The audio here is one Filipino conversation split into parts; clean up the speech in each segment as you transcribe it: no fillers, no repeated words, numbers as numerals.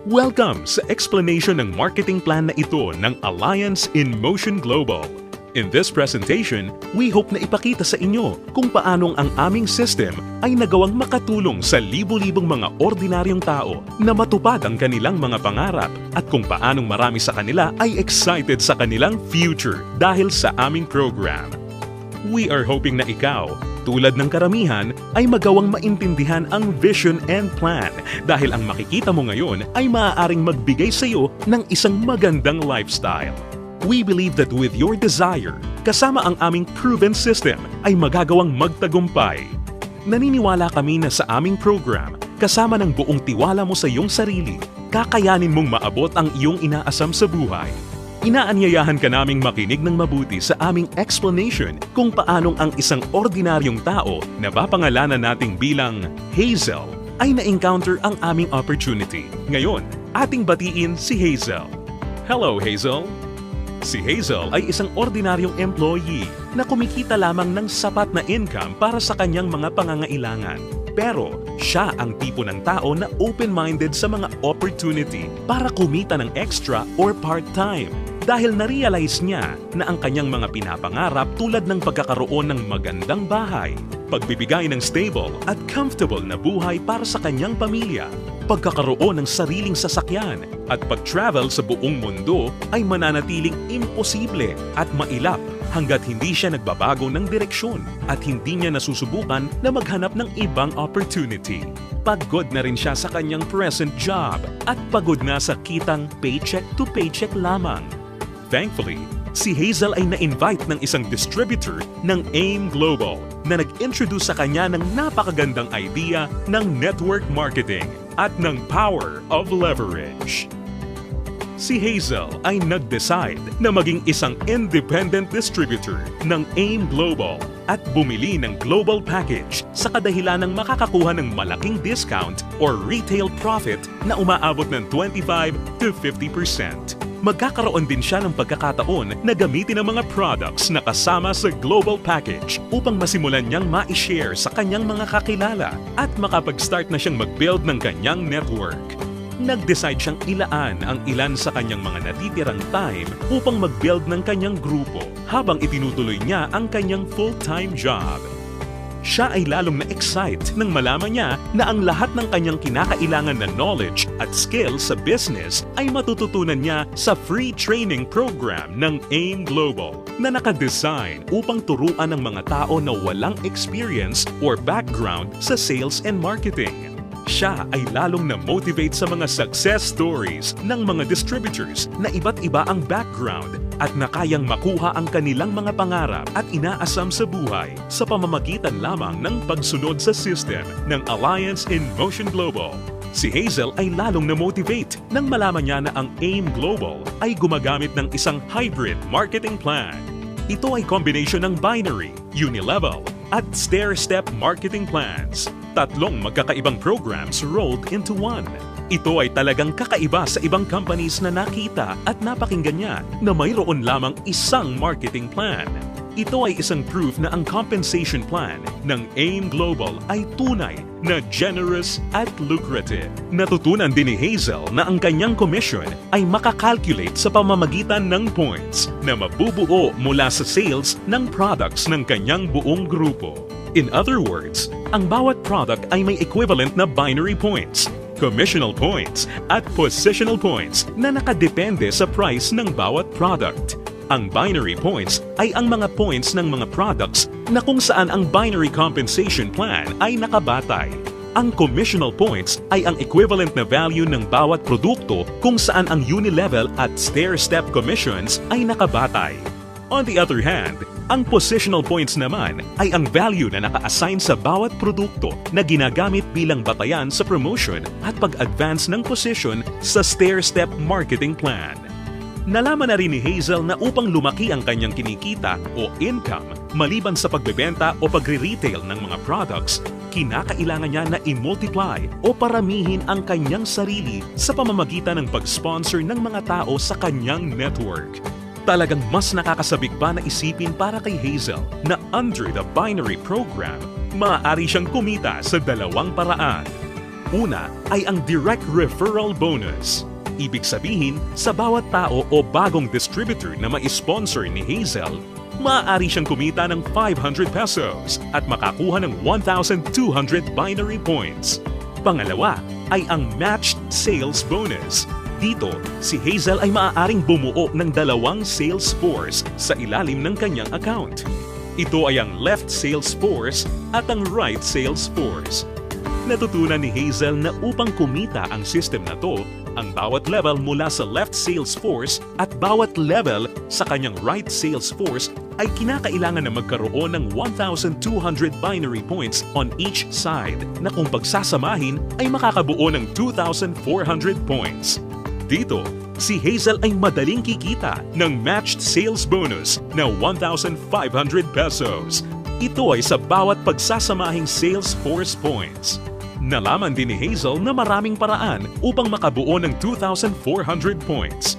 Welcome sa explanation ng marketing plan na ito ng Alliance in Motion Global. In this presentation, we hope na ipakita sa inyo kung paanong ang aming system ay nagawang makatulong sa libo-libong mga ordinaryong tao na matupad ang kanilang mga pangarap at kung paanong marami sa kanila ay excited sa kanilang future dahil sa aming program. We are hoping na ikaw, tulad ng karamihan, ay magawang maintindihan ang vision and plan dahil ang makikita mo ngayon ay maaaring magbigay sa iyo ng isang magandang lifestyle. We believe that with your desire, kasama ang aming proven system ay magagawang magtagumpay. Naniniwala kami na sa aming program, kasama ng buong tiwala mo sa iyong sarili, kakayanin mong maabot ang iyong inaasam sa buhay. Inaanyayahan ka naming makinig ng mabuti sa aming explanation kung paanong ang isang ordinaryong tao na papangalanan nating bilang Hazel ay na-encounter ang aming opportunity. Ngayon, ating batiin si Hazel. Hello, Hazel! Si Hazel ay isang ordinaryong employee na kumikita lamang ng sapat na income para sa kanyang mga pangangailangan. Pero siya ang tipo ng tao na open-minded sa mga opportunity para kumita ng extra or part-time dahil na-realize niya na ang kanyang mga pinapangarap tulad ng pagkakaroon ng magandang bahay, pagbibigay ng stable at comfortable na buhay para sa kanyang pamilya, pagkakaroon ng sariling sasakyan at pag-travel sa buong mundo ay mananatiling imposible at mailap hanggat hindi siya nagbabago ng direksyon at hindi niya nasusubukan na maghanap ng ibang opportunity. Pagod na rin siya sa kanyang present job at pagod na sa kitang paycheck to paycheck lamang. Thankfully, si Hazel ay na-invite ng isang distributor ng AIM Global na nag-introduce sa kanya ng napakagandang idea ng network marketing at ng power of leverage. Si Hazel ay nag-decide na maging isang independent distributor ng AIM Global at bumili ng global package sa kadahilan ng makakakuha ng malaking discount or retail profit na umaabot ng 25 to 50%. Magkakaroon din siya ng pagkakataon na gamitin ang mga products na kasama sa global package upang masimulan niyang ma-share sa kanyang mga kakilala at makapag-start na siyang mag-build ng kanyang network. Nag-decide siyang ilaan ang ilan sa kanyang mga natitirang time upang mag-build ng kanyang grupo habang itinutuloy niya ang kanyang full-time job. Siya ay lalong na-excite nang malaman niya na ang lahat ng kanyang kinakailangan na knowledge at skills sa business ay matututunan niya sa free training program ng AIM Global na nakadesign upang turuan ng mga tao na walang experience or background sa sales and marketing. Siya ay lalong na-motivate sa mga success stories ng mga distributors na iba't iba ang background at na kayang makuha ang kanilang mga pangarap at inaasam sa buhay sa pamamagitan lamang ng pagsunod sa system ng Alliance in Motion Global. Si Hazel ay lalong na-motivate nang malaman niya na ang AIM Global ay gumagamit ng isang hybrid marketing plan. Ito ay combination ng binary, unilevel, at stair-step marketing plans. Tatlong magkakaibang programs rolled into one. Ito ay talagang kakaiba sa ibang companies na nakita at napakinggan niya na mayroon lamang isang marketing plan. Ito ay isang proof na ang compensation plan ng AIM Global ay tunay na generous at lucrative. Natutunan din ni Hazel na ang kanyang commission ay makakalculate sa pamamagitan ng points na mabubuo mula sa sales ng products ng kanyang buong grupo. In other words, ang bawat product ay may equivalent na binary points, commissional points, at positional points na nakadepende sa price ng bawat product. Ang binary points ay ang mga points ng mga products na kung saan ang binary compensation plan ay nakabatay. Ang commissional points ay ang equivalent na value ng bawat produkto kung saan ang unilevel at stair-step commissions ay nakabatay. On the other hand, ang positional points naman ay ang value na naka-assign sa bawat produkto na ginagamit bilang batayan sa promotion at pag-advance ng position sa stair-step marketing plan. Nalaman na rin ni Hazel na upang lumaki ang kanyang kinikita o income maliban sa pagbebenta o pagre-retail ng mga products, kinakailangan niya na i-multiply o paramihin ang kanyang sarili sa pamamagitan ng pag-sponsor ng mga tao sa kanyang network. Talagang mas nakakasabik pa na isipin para kay Hazel na under the binary program, maaari siyang kumita sa dalawang paraan. Una ay ang direct referral bonus. Ibig sabihin, sa bawat tao o bagong distributor na ma-sponsor ni Hazel, maaari siyang kumita ng 500 pesos at makakuha ng 1,200 binary points. Pangalawa ay ang matched sales bonus. Dito, si Hazel ay maaaring bumuo ng 2 sales force sa ilalim ng kanyang account. Ito ay ang left sales force at ang right sales force. Natutunan ni Hazel na upang kumita ang system na to, ang bawat level mula sa left sales force at bawat level sa kanyang right sales force ay kinakailangan na magkaroon ng 1,200 binary points on each side na kung pagsasamahin ay makakabuo ng 2,400 points. Dito, si Hazel ay madaling kikita ng matched sales bonus na 1,500 pesos. Ito ay sa bawat pagsasamahing sales force points. Nalaman din ni Hazel na maraming paraan upang makabuo ng 2,400 points.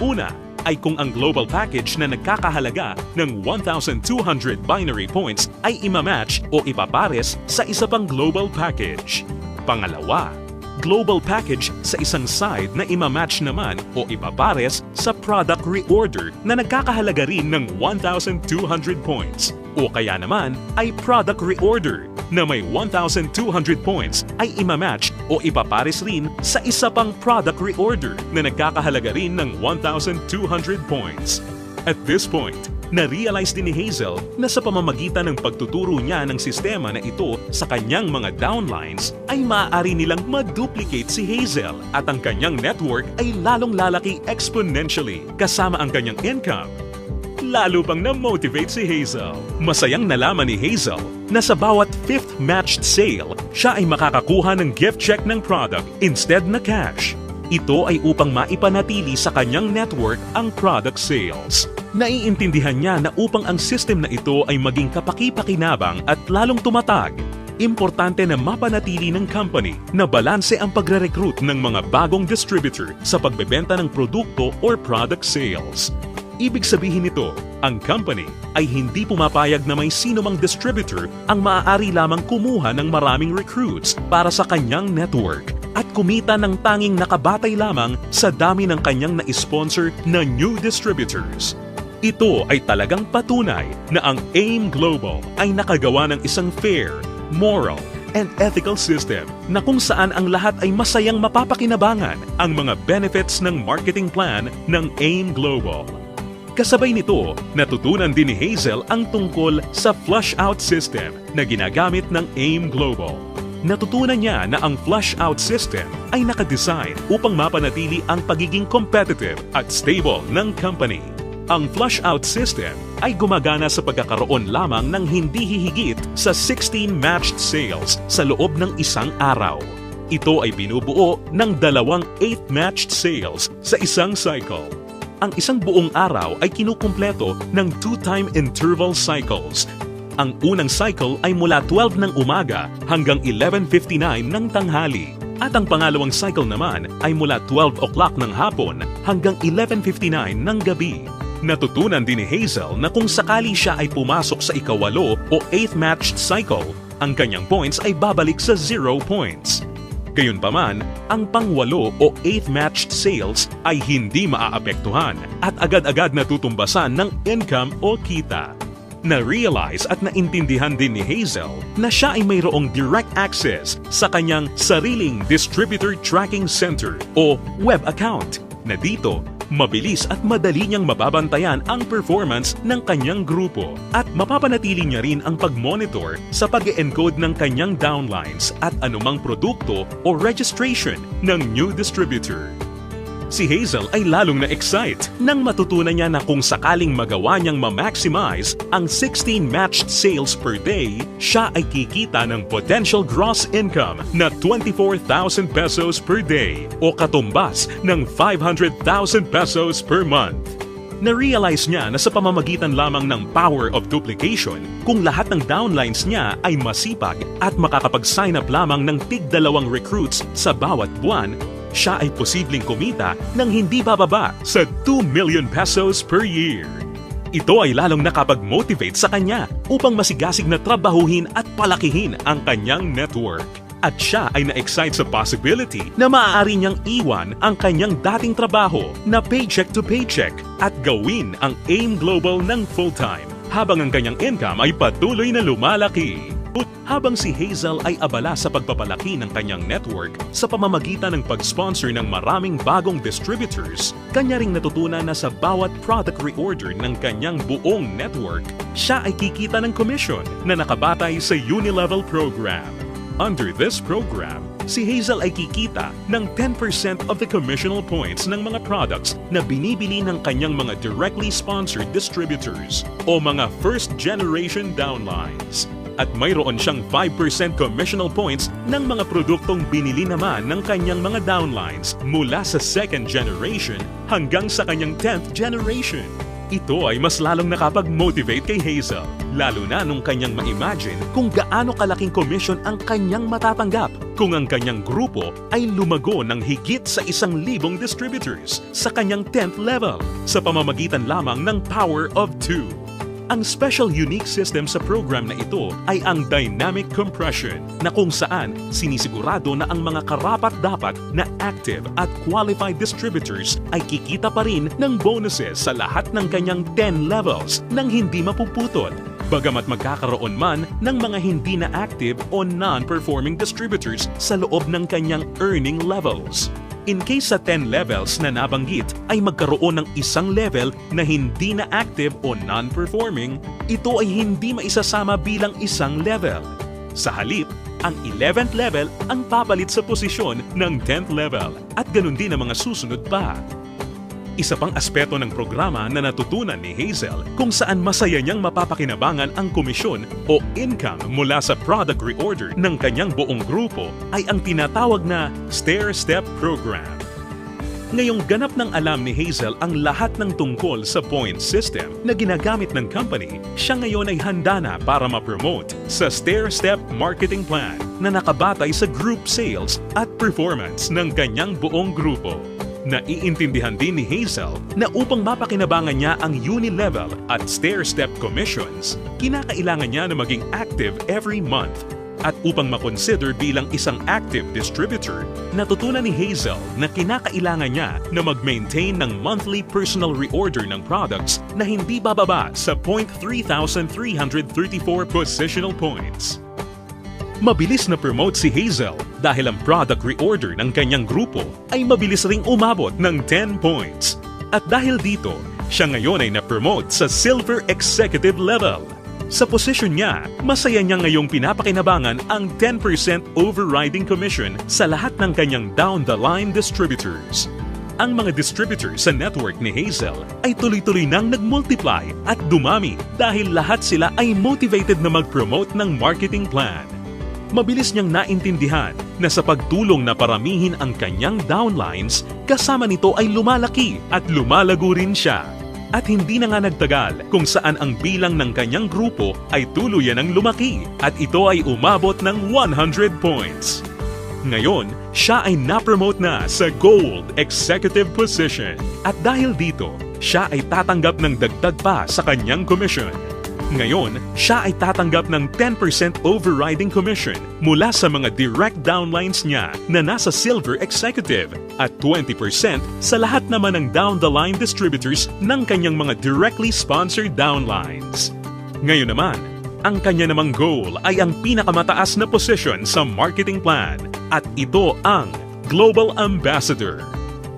Una ay kung ang global package na nagkakahalaga ng 1,200 binary points ay imamatch o ipapares sa isa pang global package. Pangalawa, global package sa isang side na imamatch naman o ipapares sa product reorder na nagkakahalaga rin ng 1,200 points. O kaya naman ay product reorder na may 1,200 points ay imamatch o ipapares rin sa isa pang product reorder na nagkakahalaga rin ng 1,200 points. At this point, na-realize din ni Hazel na sa pamamagitan ng pagtuturo niya ng sistema na ito sa kanyang mga downlines ay maaari nilang ma-duplicate si Hazel at ang kanyang network ay lalong lalaki exponentially kasama ang kanyang income. Lalo pang na-motivate si Hazel. Masayang nalaman ni Hazel na sa bawat 5th matched sale, siya ay makakakuha ng gift check ng product instead na cash. Ito ay upang maipanatili sa kanyang network ang product sales. Naiintindihan niya na upang ang system na ito ay maging kapaki-pakinabang at lalong tumatag, importante na mapanatili ng company na balanse ang pagre-recruit ng mga bagong distributor sa pagbebenta ng produkto or product sales. Ibig sabihin nito, ang company ay hindi pumapayag na may sino mang distributor ang maaari lamang kumuha ng maraming recruits para sa kanyang network at kumita ng tanging nakabatay lamang sa dami ng kanyang na-sponsor na new distributors. Ito ay talagang patunay na ang AIM Global ay nakagawa ng isang fair, moral, and ethical system na kung saan ang lahat ay masayang mapapakinabangan ang mga benefits ng marketing plan ng AIM Global. Kasabay nito, natutunan din ni Hazel ang tungkol sa flush-out system na ginagamit ng AIM Global. Natutunan niya na ang flush-out system ay nakadesign upang mapanatili ang pagiging competitive at stable ng company. Ang flush-out system ay gumagana sa pagkakaroon lamang ng hindi hihigit sa 16 matched sales sa loob ng isang araw. Ito ay binubuo ng 2 8 matched sales sa isang cycle. Ang isang buong araw ay kinukumpleto ng 2-time interval cycles. Ang unang cycle ay mula 12 ng umaga hanggang 11:59 ng tanghali. At ang pangalawang cycle naman ay mula 12 o'clock ng hapon hanggang 11:59 ng gabi. Natutunan din ni Hazel na kung sakali siya ay pumasok sa ikawalo o 8th matched cycle, ang kanyang points ay babalik sa 0 points. Gayunpaman, ang pang-8 o 8th matched sales ay hindi maaapektuhan at agad-agad natutumbasan ng income o kita. Na-realize at naintindihan din ni Hazel na siya ay mayroong direct access sa kanyang sariling Distributor Tracking Center o web account na dito mabilis at madali niyang mababantayan ang performance ng kanyang grupo at mapapanatili niya rin ang pag-monitor sa pag-encode ng kanyang downlines at anumang produkto o registration ng new distributor. Si Hazel ay lalong na-excite nang matutunan niya na kung sakaling magawa niyang ma-maximize ang 16 matched sales per day, siya ay kikita ng potential gross income na 24,000 pesos per day o katumbas ng 500,000 pesos per month. Na-realize niya na sa pamamagitan lamang ng power of duplication, kung lahat ng downlines niya ay masipag at makakapag-sign up lamang ng tig-2 recruits sa bawat buwan, siya ay posibleng kumita ng hindi bababa sa 2 million pesos per year. Ito ay lalong nakapag-motivate sa kanya upang masigasig na trabahuhin at palakihin ang kanyang network. At siya ay na-excite sa possibility na maaari niyang iwan ang kanyang dating trabaho na paycheck to paycheck at gawin ang AIM Global ng full-time habang ang kanyang income ay patuloy na lumalaki. Habang si Hazel ay abala sa pagpapalaki ng kanyang network sa pamamagitan ng pag-sponsor ng maraming bagong distributors, kanya ring natutunan na sa bawat product reorder ng kanyang buong network, siya ay kikita ng commission na nakabatay sa Unilevel program. Under this program, si Hazel ay kikita ng 10% of the commissional points ng mga products na binibili ng kanyang mga directly sponsored distributors o mga first-generation downlines. At mayroon siyang 5% commissional points ng mga produktong binili naman ng kanyang mga downlines mula sa second generation hanggang sa kanyang 10th generation. Ito ay mas lalong nakapag-motivate kay Hazel, lalo na nung kanyang ma-imagine kung gaano kalaking commission ang kanyang matatanggap kung ang kanyang grupo ay lumago ng higit sa 1,000 distributors sa kanyang 10th level sa pamamagitan lamang ng Power of 2. Ang special unique system sa program na ito ay ang dynamic compression na kung saan sinisigurado na ang mga karapat-dapat na active at qualified distributors ay kikita pa rin ng bonuses sa lahat ng kanyang 10 levels nang hindi mapuputol. Bagamat magkakaroon man ng mga hindi na active o non-performing distributors sa loob ng kanyang earning levels. In case sa 10 levels na nabanggit ay magkaroon ng isang level na hindi na active o non-performing, ito ay hindi maisasama bilang isang level. Sa halip, ang 11th level ang papalit sa posisyon ng 10th level at ganun din ang mga susunod pa. Isa pang aspeto ng programa na natutunan ni Hazel kung saan masaya niyang mapapakinabangan ang komisyon o income mula sa product reorder ng kanyang buong grupo ay ang tinatawag na stair-step program. Ngayong ganap ng alam ni Hazel ang lahat ng tungkol sa point system na ginagamit ng company, siya ngayon ay handa na para ma-promote sa stair-step marketing plan na nakabatay sa group sales at performance ng kanyang buong grupo. Naiintindihan din ni Hazel na upang mapakinabangan niya ang Unilevel at stair-step commissions, kinakailangan niya na maging active every month. At upang makonsider bilang isang active distributor, natutunan ni Hazel na kinakailangan niya na mag-maintain ng monthly personal reorder ng products na hindi bababa sa 3,334 positional points. Mabilis na promote si Hazel dahil ang product reorder ng kanyang grupo ay mabilis ring umabot ng 10 points. At dahil dito, siya ngayon ay na-promote sa Silver Executive level. Sa posisyon niya, masaya niya ngayong pinapakinabangan ang 10% overriding commission sa lahat ng kanyang down-the-line distributors. Ang mga distributors sa network ni Hazel ay tuloy-tuloy nang nag-multiply at dumami dahil lahat sila ay motivated na mag-promote ng marketing plan. Mabilis niyang naintindihan na sa pagtulong na paramihin ang kanyang downlines, kasama nito ay lumalaki at lumalago rin siya. At hindi na nga nagtagal kung saan ang bilang ng kanyang grupo ay tuluyan ang lumaki at ito ay umabot ng 100 points. Ngayon, siya ay na-promote na sa Gold Executive position at dahil dito, siya ay tatanggap ng dagdag pa sa kanyang commission. Ngayon, siya ay tatanggap ng 10% overriding commission mula sa mga direct downlines niya na nasa Silver Executive at 20% sa lahat naman ng down-the-line distributors ng kanyang mga directly sponsored downlines. Ngayon naman, ang kanya namang goal ay ang pinakamataas na position sa marketing plan at ito ang Global Ambassador.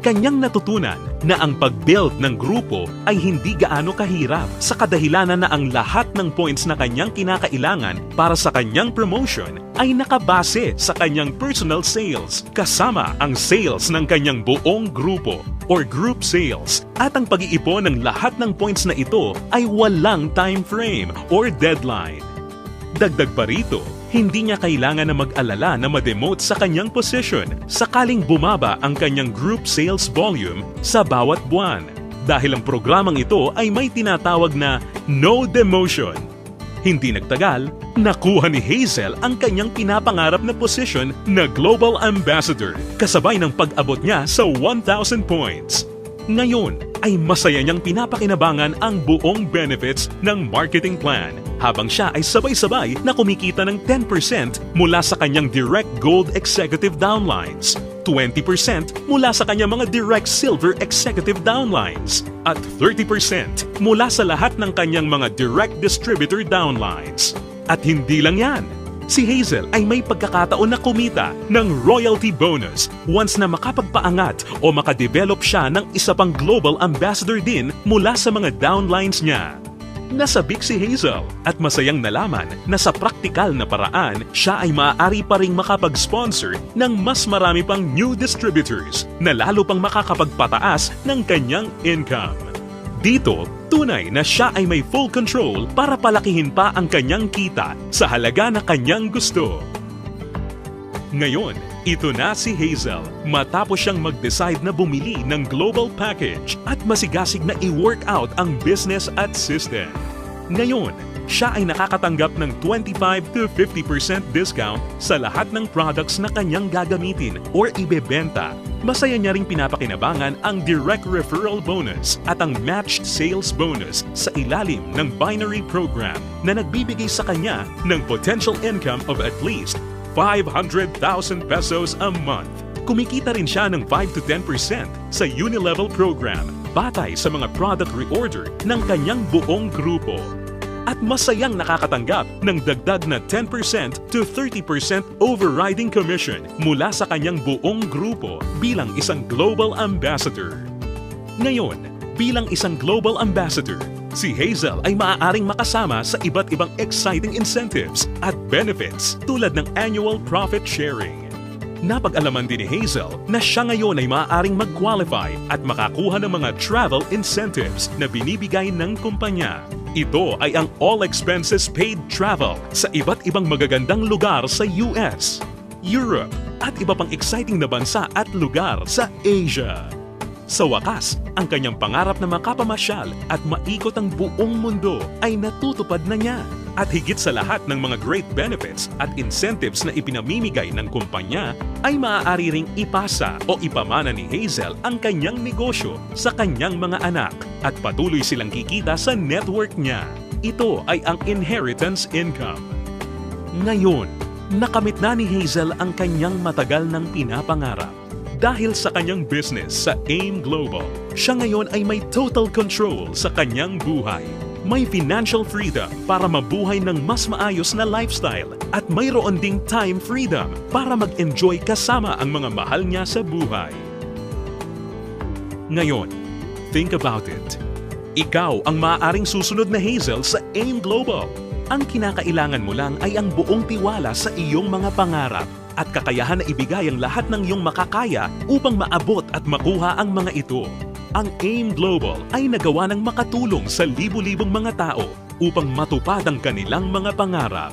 Kanyang natutunan na ang pag-build ng grupo ay hindi gaano kahirap sa kadahilanan na ang lahat ng points na kanyang kinakailangan para sa kanyang promotion ay nakabase sa kanyang personal sales kasama ang sales ng kanyang buong grupo or group sales at ang pag-iipon ng lahat ng points na ito ay walang time frame or deadline. Dagdag pa rito, hindi niya kailangan na mag-alala na ma-demote sa kanyang position sakaling bumaba ang kanyang group sales volume sa bawat buwan dahil ang programang ito ay may tinatawag na no demotion. Hindi nagtagal, nakuha ni Hazel ang kanyang pinapangarap na position na Global Ambassador kasabay ng pag-abot niya sa 1,000 points. Ngayon ay masaya niyang pinapakinabangan ang buong benefits ng marketing plan habang siya ay sabay-sabay na kumikita ng 10% mula sa kanyang direct gold executive downlines, 20% mula sa kanyang mga direct silver executive downlines, at 30% mula sa lahat ng kanyang mga direct distributor downlines. At hindi lang yan, si Hazel ay may pagkakataon na kumita ng royalty bonus once na makapagpaangat o makadevelop siya ng isa pang global ambassador din mula sa mga downlines niya. Nasabik si Hazel at masayang nalaman na sa praktikal na paraan, siya ay maaari pa ring makapag-sponsor ng mas marami pang new distributors na lalo pang makakapagpataas ng kanyang income. Dito, tunay na siya ay may full control para palakihin pa ang kanyang kita sa halaga na kanyang gusto. Ngayon, ito na si Hazel matapos siyang mag-decide na bumili ng global package at masigasig na i-work out ang business at system. Ngayon, siya ay nakakatanggap ng 25 to 50% discount sa lahat ng products na kanyang gagamitin or ibebenta. Masaya niya ring pinapakinabangan ang direct referral bonus at ang matched sales bonus sa ilalim ng binary program na nagbibigay sa kanya ng potential income of at least 500,000 pesos a month. Kumikita rin siya ng 5 to 10% sa Unilevel program batay sa mga product reorder ng kanyang buong grupo. At masayang nakakatanggap ng dagdag na 10% to 30% overriding commission mula sa kanyang buong grupo bilang isang global ambassador. Ngayon, bilang isang global ambassador, si Hazel ay maaaring makasama sa iba't ibang exciting incentives at benefits tulad ng annual profit sharing. Napag-alaman din ni Hazel na siya ngayon ay maaaring mag-qualify at makakuha ng mga travel incentives na binibigay ng kumpanya. Ito ay ang all expenses paid travel sa iba't ibang magagandang lugar sa US, Europe at iba pang exciting na bansa at lugar sa Asia. Sa wakas, ang kanyang pangarap na makapamasyal at maikot ang buong mundo ay natutupad na niya. At higit sa lahat ng mga great benefits at incentives na ipinamimigay ng kumpanya, ay maaari ring ipasa o ipamana ni Hazel ang kanyang negosyo sa kanyang mga anak at patuloy silang kikita sa network niya. Ito ay ang inheritance income. Ngayon, nakamit na ni Hazel ang kanyang matagal ng pinapangarap. Dahil sa kanyang business sa AIM Global, siya ngayon ay may total control sa kanyang buhay. May financial freedom para mabuhay ng mas maayos na lifestyle at mayroon ding time freedom para mag-enjoy kasama ang mga mahal niya sa buhay. Ngayon, think about it. Ikaw ang maaaring susunod na Hazel sa AIM Global. Ang kinakailangan mo lang ay ang buong tiwala sa iyong mga pangarap at kakayahan na ibigay ang lahat ng iyong makakaya upang maabot at makuha ang mga ito. Ang AIM Global ay nagawa ng makatulong sa libu-libong mga tao upang matupad ang kanilang mga pangarap.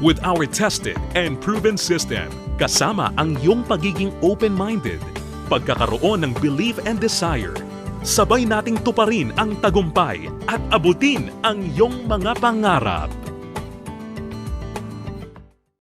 With our tested and proven system, kasama ang iyong pagiging open-minded, pagkakaroon ng belief and desire, sabay nating tuparin ang tagumpay at abutin ang iyong mga pangarap.